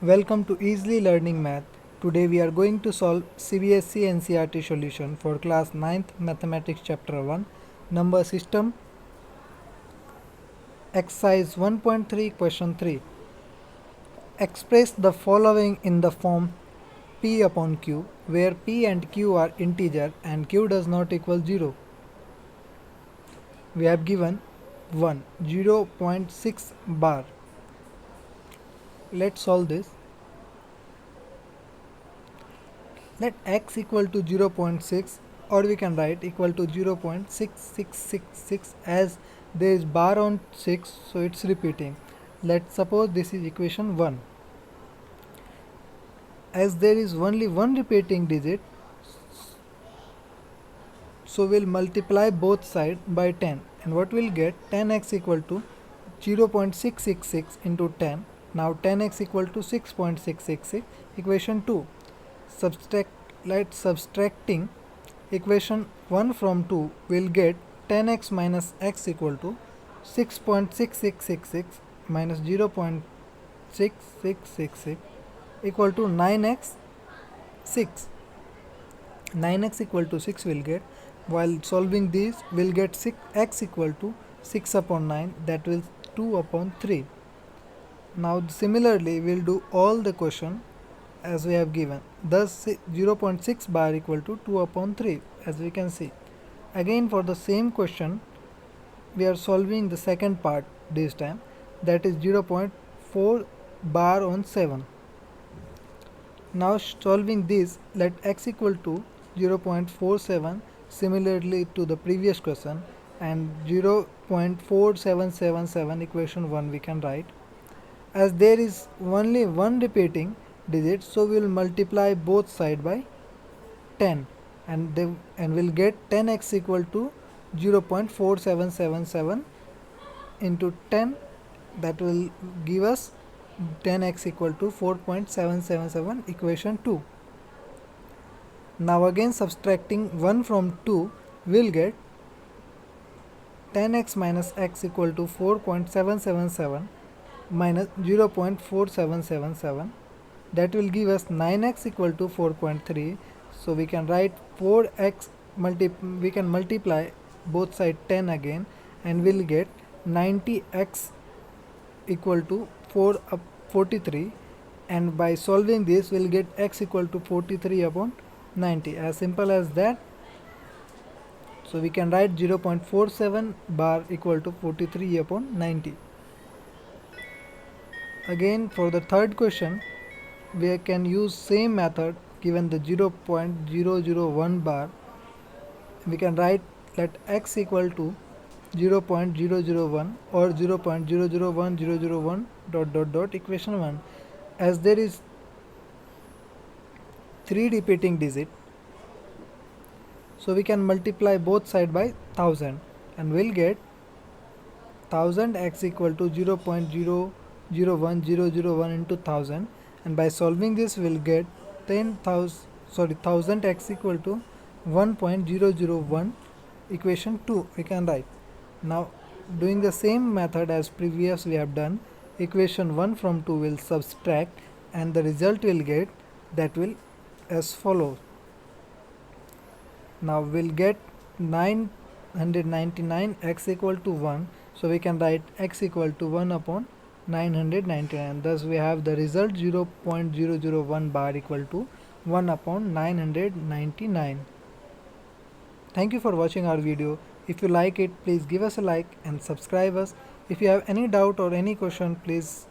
Welcome to Easily Learning Math. Today we are going to solve CBSE NCERT solution for class 9th Mathematics chapter 1 number system exercise 1.3 question 3. Express the following in the form P upon Q where P and Q are integer and Q does not equal 0. We have given 1 0.6 bar. Let's solve this. Let x equal to 0.6 or we can write equal to 0.6666 as there is bar on 6, so it's repeating. Let's suppose this is equation 1. As there is only one repeating digit, so we'll multiply both sides by 10 and what we'll get 10x equal to 0.666 into 10. Now 10x equal to 6.666 equation 2. Subtracting equation 1 from 2 will get 10x minus x equal to 6.6666 minus 0.6666 equal to 9x 6. 9x equal to 6 will get, while solving these will get 6x equal to 6 upon 9, that will 2 upon 3. Now similarly we'll do all the question as we have given. Thus 0.6 bar equal to 2 upon 3 as we can see. Again for the same question we are solving the second part this time, that is 0.4 bar on 7. Now solving this, let x equal to 0.47 similarly to the previous question and 0.4777 equation 1 we can write. As there is only one repeating digit, so we will multiply both sides by 10 and we'll get 10x equal to 0.4777 into 10, that will give us 10x equal to 4.777 equation 2. Now again subtracting 1 from 2 will get 10x minus x equal to 4.777 minus 0.4777, that will give us 9x equal to 4.3. so we can write 4x we can multiply both side 10 again and we'll get 90x equal to 43, and by solving this we'll get x equal to 43 upon 90, as simple as that. So we can write 0.47 bar equal to 43 upon 90. Again for the third question we can use same method. Given the 0.001 bar, we can write let x equal to 0.001 or 0.001001 dot dot dot equation 1. As there is 3 repeating digit, so we can multiply both side by 1000 and we'll get 1000 x equal to 0.001001 into 1000, and by solving this we'll get 1000 x equal to 1.001 equation 2 we can write. Now doing the same method as previous we have done, equation 1 from 2 will subtract and the result will get, that will as follows. Now we'll get 999 x equal to 1, so we can write x equal to 1 upon 999. Thus we have the result 0.001 bar equal to 1 upon 999. Thank you for watching our video. If you like it, please give us a like and subscribe us. If you have any doubt or any question, please